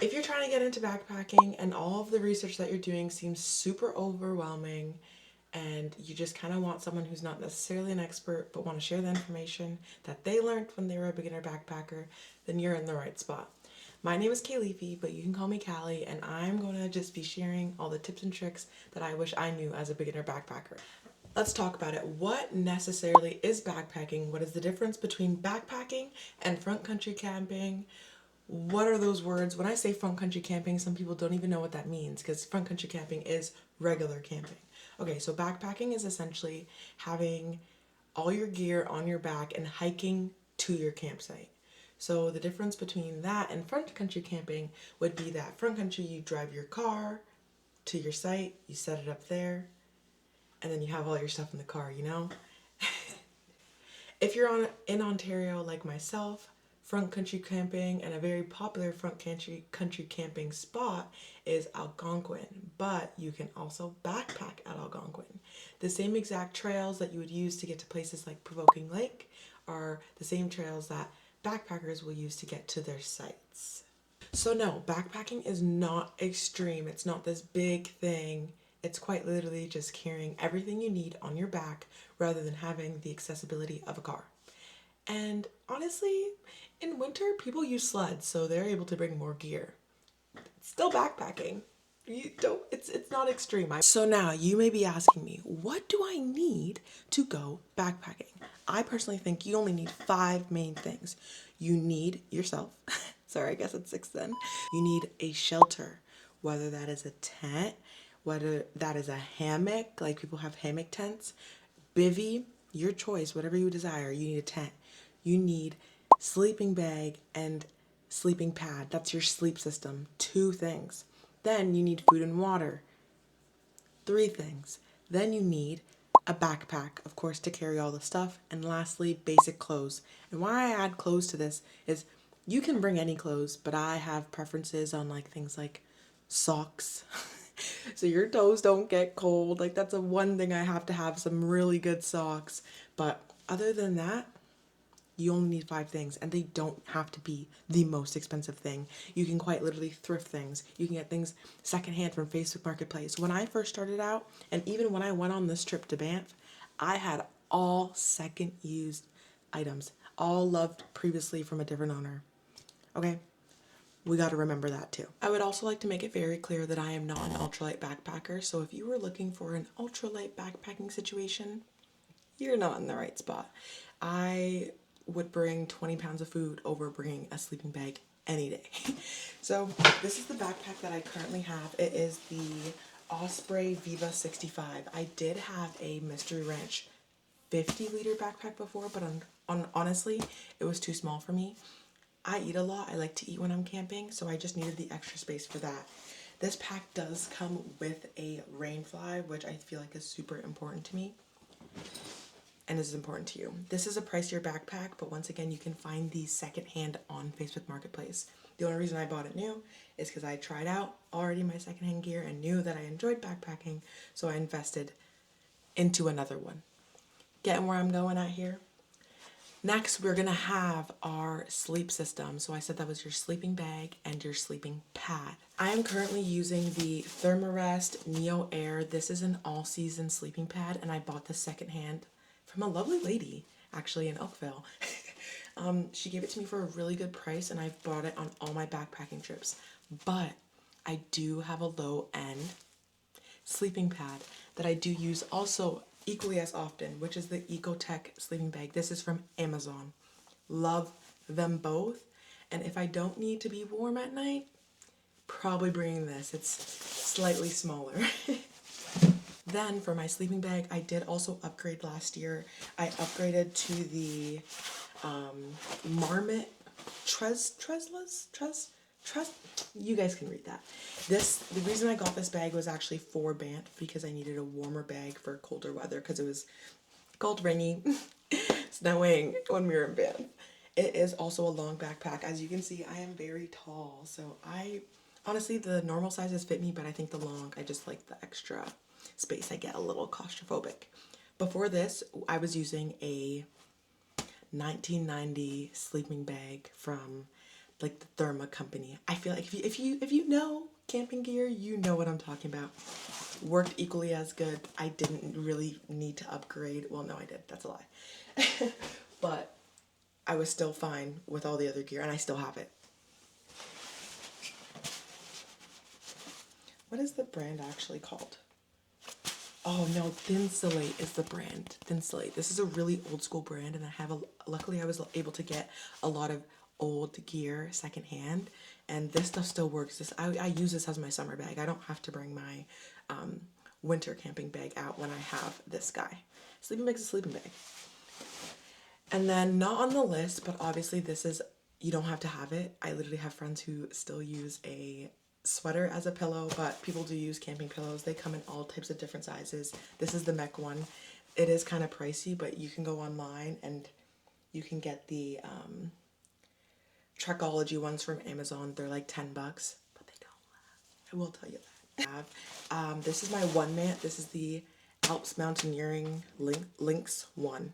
If you're trying to get into backpacking and all of the research that you're doing seems super overwhelming and you just kind of want someone who's not necessarily an expert but want to share the information that they learned when they were a beginner backpacker, then you're in the right spot. My name is Kayleafy, but you can call me Callie, and I'm going to just be sharing all the tips and tricks that I wish I knew as a beginner backpacker. Let's talk about it. What necessarily is backpacking? What is the difference between backpacking and front country camping? What are those words? When I say front country camping, some people don't even know what that means because front country camping is regular camping. Okay, so backpacking is essentially having all your gear on your back and hiking to your campsite. So the difference between that and front country camping would be that front country, you drive your car to your site, you set it up there, and then you have all your stuff in the car, you know? If you're in Ontario like myself, front country camping and a very popular front country camping spot is Algonquin, but you can also backpack at Algonquin. The same exact trails that you would use to get to places like Provoking Lake are the same trails that backpackers will use to get to their sites. So no, backpacking is not extreme. It's not this big thing. It's quite literally just carrying everything you need on your back rather than having the accessibility of a car. And honestly, in winter, people use sleds, so they're able to bring more gear. It's still backpacking. You don't, it's not extreme. So now you may be asking me, what do I need to go backpacking? I personally think you only need 5 main things. You need yourself. Sorry, I guess it's 6 then. You need a shelter, whether that is a tent, whether that is a hammock, like people have hammock tents, bivy, your choice, whatever you desire. You need a tent. You need sleeping bag and sleeping pad. That's your sleep system. 2 things. Then you need food and water. 3 things. Then you need a backpack, of course, to carry all the stuff. And lastly, basic clothes. And why I add clothes to this is you can bring any clothes, but I have preferences on like things like socks. So your toes don't get cold. Like that's a one thing I have to have, some really good socks. But other than that, you only need 5 things, and they don't have to be the most expensive thing. You can quite literally thrift things. You can get things secondhand from Facebook Marketplace. When I first started out, and even when I went on this trip to Banff, I had all second used items, all loved previously from a different owner. Okay? We got to remember that too. I would also like to make it very clear that I am not an ultralight backpacker, so if you were looking for an ultralight backpacking situation, you're not in the right spot. I would bring 20 pounds of food over bringing a sleeping bag any day. So this is the backpack that I currently have. It is the Osprey Viva 65. I did have a Mystery Ranch 50-liter backpack before, but honestly, it was too small for me. I eat a lot. I like to eat when I'm camping, so I just needed the extra space for that. This pack does come with a rain fly, which I feel like is super important to me and is important to you. This is a pricier backpack, but once again, you can find these secondhand on Facebook Marketplace. The only reason I bought it new is because I tried out already my secondhand gear and knew that I enjoyed backpacking, so I invested into another one. Getting where I'm going at here? Next, we're gonna have our sleep system. So I said that was your sleeping bag and your sleeping pad. I am currently using the Thermarest Neo Air. This is an all-season sleeping pad, and I bought this secondhand from a lovely lady, actually in Oakville. She gave it to me for a really good price, and I've bought it on all my backpacking trips. But I do have a low-end sleeping pad that I do use also equally as often, which is the Ecotech sleeping bag. This is from Amazon. Love them both. And if I don't need to be warm at night, probably bringing this. It's slightly smaller. Then for my sleeping bag, I did also upgrade last year. I upgraded to the Marmot you guys can read that. The reason I got this bag was actually for Banff because I needed a warmer bag for colder weather because it was cold, rainy, snowing when we were in Banff. It is also a long backpack. As you can see, I am very tall, so honestly, the normal sizes fit me, but I think the long, I just like the extra space. I get a little claustrophobic. Before this, I was using a 1990 sleeping bag from like the Therma company. I feel like if you know camping gear, you know what I'm talking about. Worked equally as good. I didn't really need to upgrade. Well, no, I did. That's a lie. But I was still fine with all the other gear, and I still have it. What is the brand actually called? Oh no, Thinsulate is the brand. Thinsulate. This is a really old school brand, and I have luckily I was able to get a lot of old gear secondhand, and this stuff still works. I use this as my summer bag. I don't have to bring my winter camping bag out when I have this guy. Sleeping bag's a sleeping bag. And then not on the list, but obviously this is, you don't have to have it. I literally have friends who still use a sweater as a pillow, but people do use camping pillows. They come in all types of different sizes. This is the mech one. It is kind of pricey, but you can go online and you can get the Trekology ones from Amazon. They're like $10, but they don't last. I will tell you that. This is my one man. This is the Alps Mountaineering Lynx 1.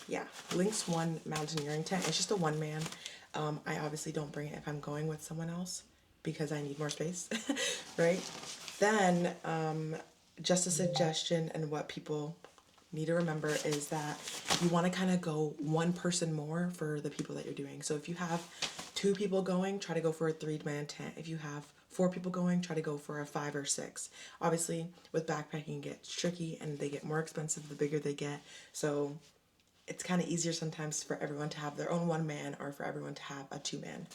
Yeah, Lynx 1 mountaineering tent. It's just a one man. I obviously don't bring it if I'm going with someone else because I need more space, right? Then, just a suggestion, and what people need to remember is that you want to kind of go one person more for the people that you're doing. So if you have 2 people going, try to go for a 3-man tent. If you have 4 people going, try to go for a 5 or 6. Obviously, with backpacking, it gets tricky and they get more expensive the bigger they get. So it's kind of easier sometimes for everyone to have their own 1-man or for everyone to have a 2-man.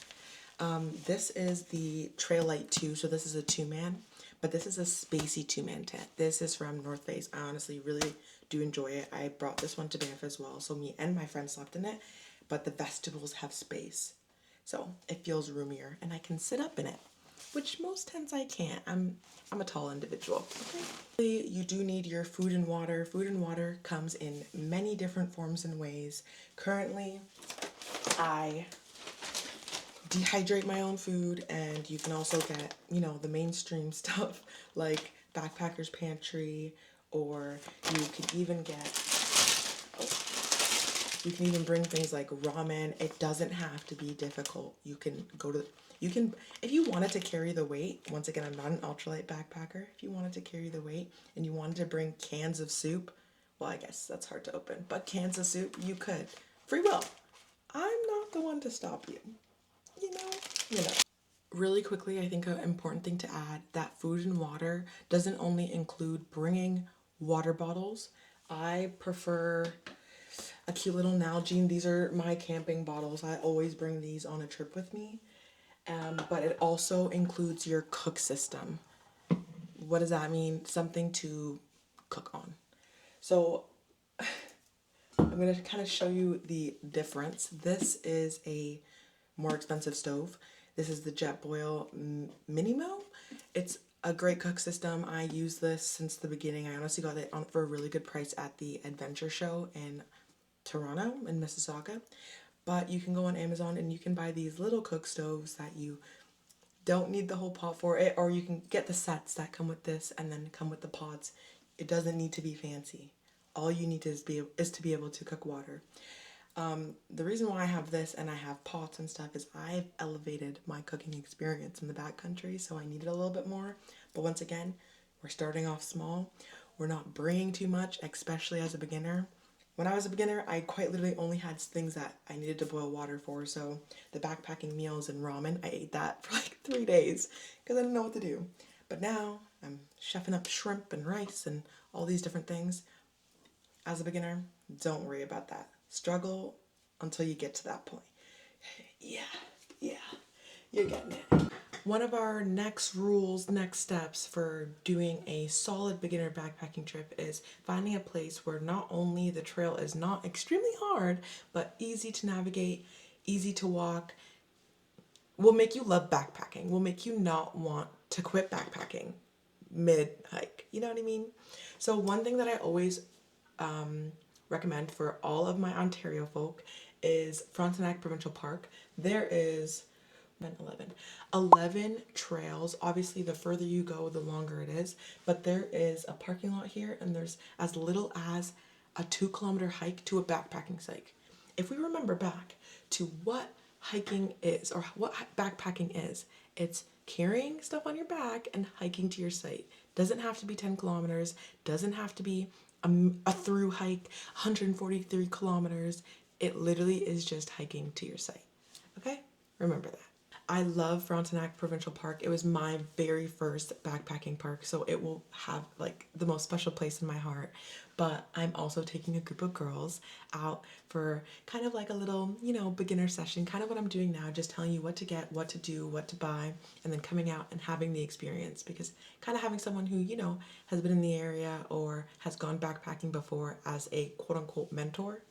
This is the Trail Light 2, so this is a 2-man, but this is a spacey 2-man tent. This is from North Face. I honestly really do enjoy it. I brought this one to Banff as well, so me and my friend slept in it, but the vestibules have space, so it feels roomier, and I can sit up in it, which most tents I can't. I'm a tall individual. Okay. You do need your food and water. Food and water comes in many different forms and ways. Currently, I dehydrate my own food, and you can also get, the mainstream stuff like Backpacker's Pantry, or you can even bring things like ramen. It doesn't have to be difficult. You can if you wanted to carry the weight, once again, I'm not an ultralight backpacker. If you wanted to carry the weight and you wanted to bring cans of soup, well, I guess that's hard to open, but cans of soup, you could. Free will. I'm not the one to stop you. You know. Really quickly, I think an important thing to add, that food and water doesn't only include bringing water bottles. I prefer a cute little Nalgene. These are my camping bottles. I always bring these on a trip with me. But it also includes your cook system. What does that mean? Something to cook on. So I'm going to kind of show you the difference. This is a more expensive stove. This is the Jetboil Minimo. It's a great cook system. I use this since the beginning. I honestly got it for a really good price at the Adventure Show in Toronto, in Mississauga. But you can go on Amazon and you can buy these little cook stoves that you don't need the whole pot for it, or you can get the sets that come with this and then come with the pots. It doesn't need to be fancy. All you need is to be able to cook water. The reason why I have this and I have pots and stuff is I've elevated my cooking experience in the backcountry, so I needed a little bit more. But once again, we're starting off small. We're not bringing too much, especially as a beginner. When I was a beginner, I quite literally only had things that I needed to boil water for. So the backpacking meals and ramen, I ate that for like 3 days because I didn't know what to do. But now I'm chefing up shrimp and rice and all these different things. As a beginner, don't worry about that. Struggle until you get to that point. Yeah, you're getting it. One of our next steps for doing a solid beginner backpacking trip is finding a place where not only the trail is not extremely hard, but easy to navigate, easy to walk, will make you love backpacking, will make you not want to quit backpacking mid-hike. You know what I mean? So one thing that I always recommend for all of my Ontario folk is Frontenac Provincial Park. There is 11 trails. Obviously, the further you go, the longer it is. But there is a parking lot here, and there's as little as a 2-kilometer hike to a backpacking site. If we remember back to what hiking is, or what backpacking is. It's carrying stuff on your back and hiking to your site. Doesn't have to be 10 kilometers, doesn't have to be a through hike, 143 kilometers. It literally is just hiking to your site. Okay? Remember that. I love Frontenac Provincial Park. It was my very first backpacking park, so it will have like the most special place in my heart. But I'm also taking a group of girls out for kind of like a little, beginner session, kind of what I'm doing now, just telling you what to get, what to do, what to buy, and then coming out and having the experience, because kind of having someone who, has been in the area or has gone backpacking before as a quote unquote mentor,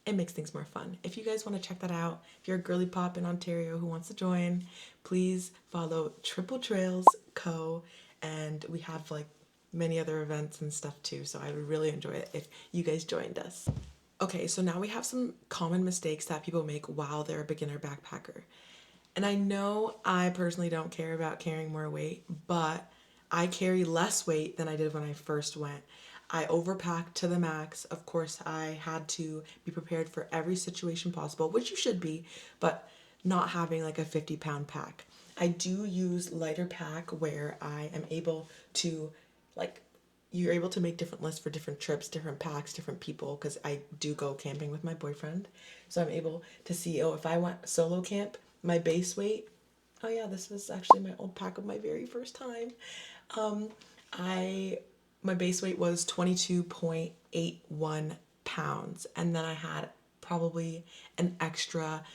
it makes things more fun. If you guys want to check that out, if you're a girly pop in Ontario who wants to join, please follow Triple Trails Co. And we have like many other events and stuff too. So I would really enjoy it if you guys joined us. Okay, so now we have some common mistakes that people make while they're a beginner backpacker. And I know I personally don't care about carrying more weight, but I carry less weight than I did when I first went. I overpacked to the max. Of course, I had to be prepared for every situation possible, which you should be, but not having like a 50-pound pack. I do use lighter pack where I am able to, like, you're able to make different lists for different trips, different packs, different people, because I do go camping with my boyfriend. So I'm able to see, oh, if I went solo camp, my base weight, oh yeah, this was actually my old pack of my very first time. I My base weight was 22.81 pounds, and then I had probably an extra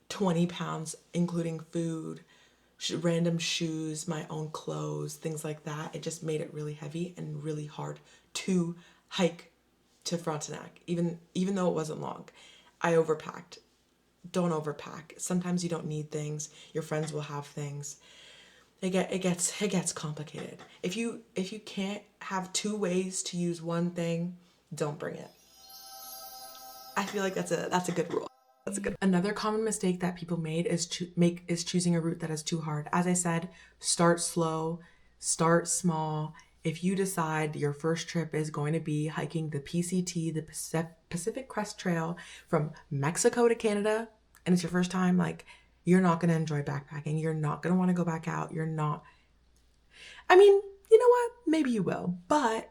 20 pounds including food, random shoes, my own clothes, things like that. It just made it really heavy and really hard to hike to Frontenac, even though it wasn't long. I overpacked. Don't overpack. Sometimes you don't need things. Your friends will have things. It gets complicated. If you can't have two ways to use one thing, don't bring it. I feel like that's a good rule. That's a good. Another common mistake that people made is choosing a route that is too hard. As I said, start slow, start small. If you decide your first trip is going to be hiking the PCT, the Pacific Crest Trail from Mexico to Canada, and it's your first time, like, you're not going to enjoy backpacking. You're not going to want to go back out. You're not. I mean, you know what? Maybe you will, but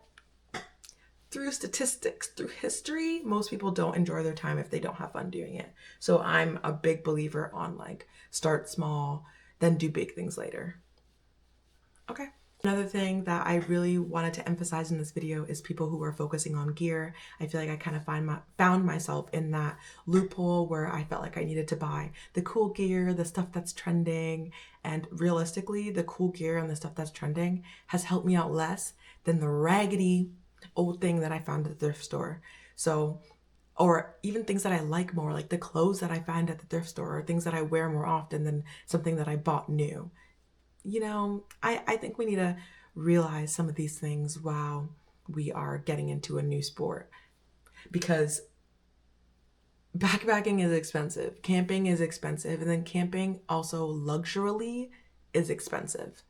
through statistics, through history, most people don't enjoy their time if they don't have fun doing it. So I'm a big believer on, like, start small, then do big things later. Okay. Another thing that I really wanted to emphasize in this video is people who are focusing on gear. I feel like I kind of found myself in that loophole where I felt like I needed to buy the cool gear, the stuff that's trending, and realistically, the cool gear and the stuff that's trending has helped me out less than the raggedy old thing that I found at the thrift store. So, or even things that I like more, like the clothes that I find at the thrift store, or things that I wear more often than something that I bought new. I think we need to realize some of these things while we are getting into a new sport, because backpacking is expensive, camping is expensive, and then camping also luxurily is expensive.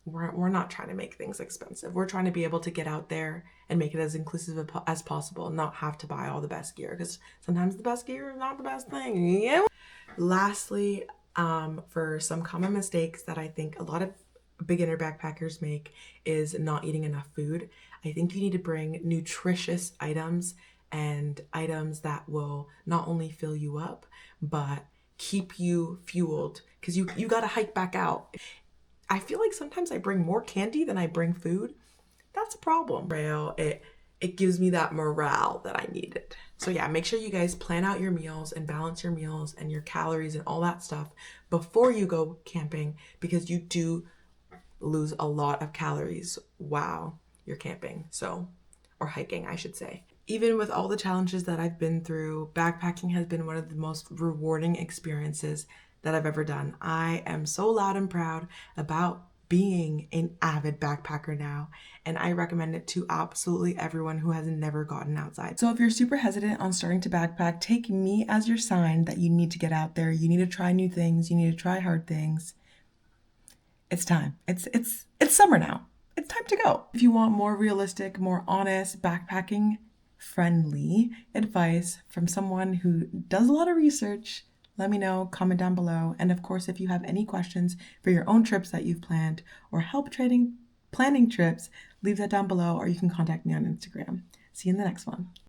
We're not trying to make things expensive. We're trying to be able to get out there and make it as inclusive as possible, not have to buy all the best gear, because sometimes the best gear is not the best thing. Yeah. Lastly, for some common mistakes that I think a lot of beginner backpackers make is not eating enough food. I think you need to bring nutritious items and items that will not only fill you up, but keep you fueled, because you got to hike back out. I feel like sometimes I bring more candy than I bring food. That's a problem. It gives me that morale that I needed. So yeah, make sure you guys plan out your meals and balance your meals and your calories and all that stuff before you go camping, because you do lose a lot of calories while you're camping. So, or hiking, I should say. Even with all the challenges that I've been through, backpacking has been one of the most rewarding experiences that I've ever done. I am so loud and proud about being an avid backpacker now, and I recommend it to absolutely everyone who has never gotten outside. So if you're super hesitant on starting to backpack, take me as your sign that you need to get out there. You need to try new things. You need to try hard things. It's time. It's summer now. It's time to go. If you want more realistic, more honest, backpacking friendly advice from someone who does a lot of research, Let me know, comment down below. And of course, if you have any questions for your own trips that you've planned or help planning trips, leave that down below, or you can contact me on Instagram. See you in the next one.